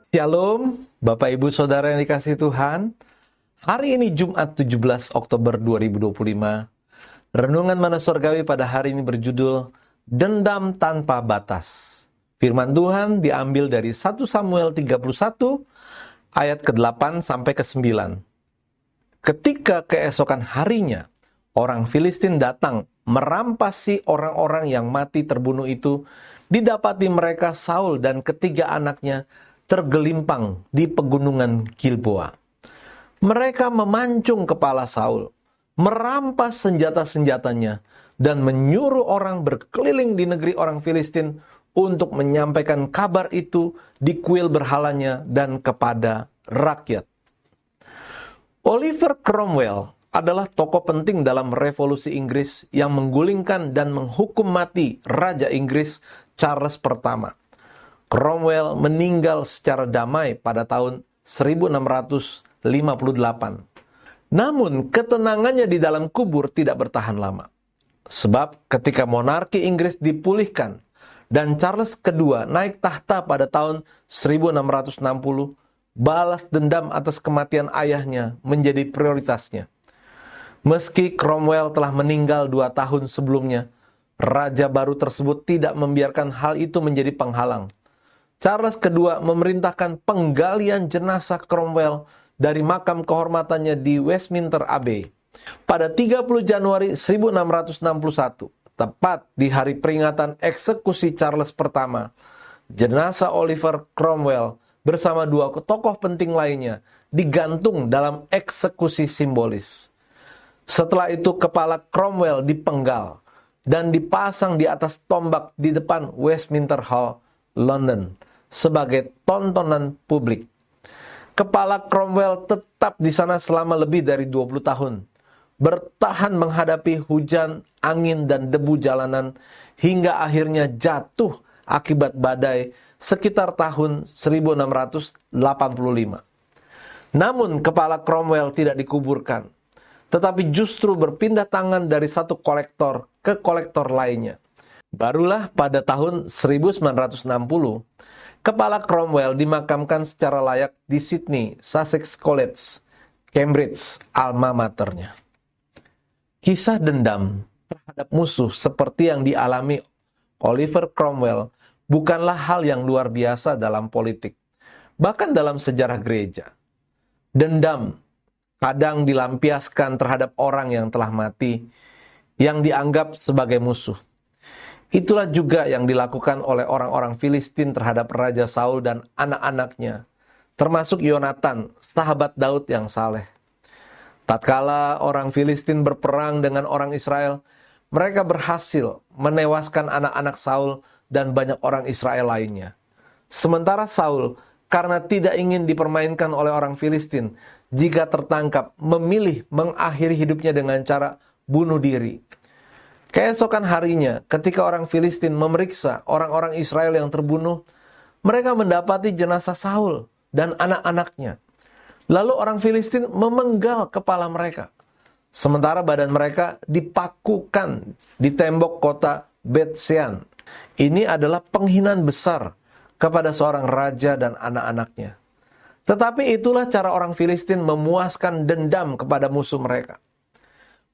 Shalom, Bapak Ibu Saudara yang dikasihi Tuhan. Hari ini Jumat 17 Oktober 2025. Renungan Mana Surgawi pada hari ini berjudul Dendam Tanpa Batas. Firman Tuhan diambil dari 1 Samuel 31 ayat ke-8 sampai ke-9. Ketika keesokan harinya, orang Filistin datang merampasi orang-orang yang mati terbunuh itu. Didapati mereka Saul dan ketiga anaknya tergelimpang di pegunungan Gilboa. Mereka memancung kepala Saul, merampas senjata-senjatanya, dan menyuruh orang berkeliling di negeri orang Filistin untuk menyampaikan kabar itu di kuil berhalanya dan kepada rakyat. Oliver Cromwell adalah tokoh penting dalam revolusi Inggris yang menggulingkan dan menghukum mati Raja Inggris Charles pertama. Cromwell meninggal secara damai pada tahun 1658. Namun, ketenangannya di dalam kubur tidak bertahan lama. Sebab ketika monarki Inggris dipulihkan dan Charles II naik tahta pada tahun 1660, balas dendam atas kematian ayahnya menjadi prioritasnya. Meski Cromwell telah meninggal 2 tahun sebelumnya, raja baru tersebut tidak membiarkan hal itu menjadi penghalang. Charles II memerintahkan penggalian jenazah Cromwell dari makam kehormatannya di Westminster Abbey pada 30 Januari 1661, tepat di hari peringatan eksekusi Charles pertama. Jenazah Oliver Cromwell bersama 2 tokoh penting lainnya digantung dalam eksekusi simbolis. Setelah itu kepala Cromwell dipenggal dan dipasang di atas tombak di depan Westminster Hall, London, sebagai tontonan publik. Kepala Cromwell tetap di sana selama lebih dari 20 tahun, bertahan menghadapi hujan, angin, dan debu jalanan, hingga akhirnya jatuh akibat badai sekitar tahun 1685. Namun kepala Cromwell tidak dikuburkan, tetapi justru berpindah tangan dari satu kolektor ke kolektor lainnya. Barulah pada tahun 1960, kepala Cromwell dimakamkan secara layak di Sydney, Sussex College, Cambridge, alma maternya. Kisah dendam terhadap musuh seperti yang dialami Oliver Cromwell bukanlah hal yang luar biasa dalam politik, bahkan dalam sejarah gereja. Dendam kadang dilampiaskan terhadap orang yang telah mati, yang dianggap sebagai musuh. Itulah juga yang dilakukan oleh orang-orang Filistin terhadap Raja Saul dan anak-anaknya, termasuk Yonatan, sahabat Daud yang saleh. Tatkala orang Filistin berperang dengan orang Israel, mereka berhasil menewaskan anak-anak Saul dan banyak orang Israel lainnya. Sementara Saul, karena tidak ingin dipermainkan oleh orang Filistin, jika tertangkap, memilih mengakhiri hidupnya dengan cara bunuh diri. Keesokan harinya, ketika orang Filistin memeriksa orang-orang Israel yang terbunuh, mereka mendapati jenazah Saul dan anak-anaknya. Lalu orang Filistin memenggal kepala mereka, sementara badan mereka dipakukan di tembok kota Bet-Sean. Ini adalah penghinaan besar kepada seorang raja dan anak-anaknya. Tetapi itulah cara orang Filistin memuaskan dendam kepada musuh mereka.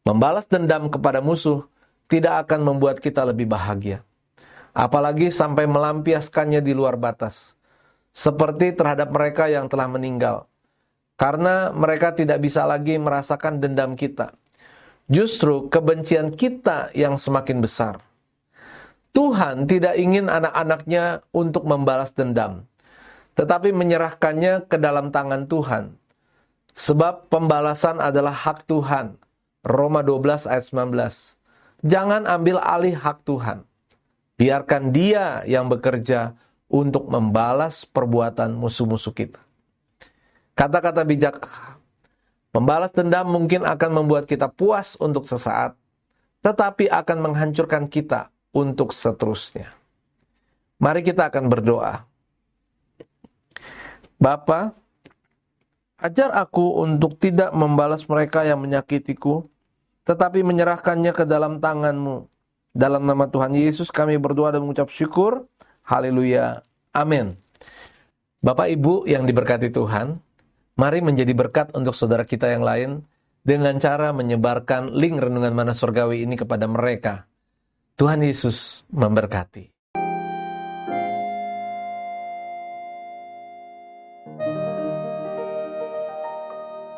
Membalas dendam kepada musuh tidak akan membuat kita lebih bahagia, apalagi sampai melampiaskannya di luar batas, seperti terhadap mereka yang telah meninggal, karena mereka tidak bisa lagi merasakan dendam kita. Justru kebencian kita yang semakin besar. Tuhan tidak ingin anak-anaknya untuk membalas dendam, tetapi menyerahkannya ke dalam tangan Tuhan. Sebab pembalasan adalah hak Tuhan. Roma 12 ayat 19. Jangan ambil alih hak Tuhan. Biarkan Dia yang bekerja untuk membalas perbuatan musuh-musuh kita. Kata-kata bijak, membalas dendam mungkin akan membuat kita puas untuk sesaat, tetapi akan menghancurkan kita untuk seterusnya. Mari kita akan berdoa. Bapa, ajar aku untuk tidak membalas mereka yang menyakitiku, tetapi menyerahkannya ke dalam tangan-Mu. Dalam nama Tuhan Yesus kami berdoa dan mengucap syukur. Haleluya. Amin. Bapak Ibu yang diberkati Tuhan, mari menjadi berkat untuk saudara kita yang lain dengan cara menyebarkan link Renungan Mana Surgawi ini kepada mereka. Tuhan Yesus memberkati.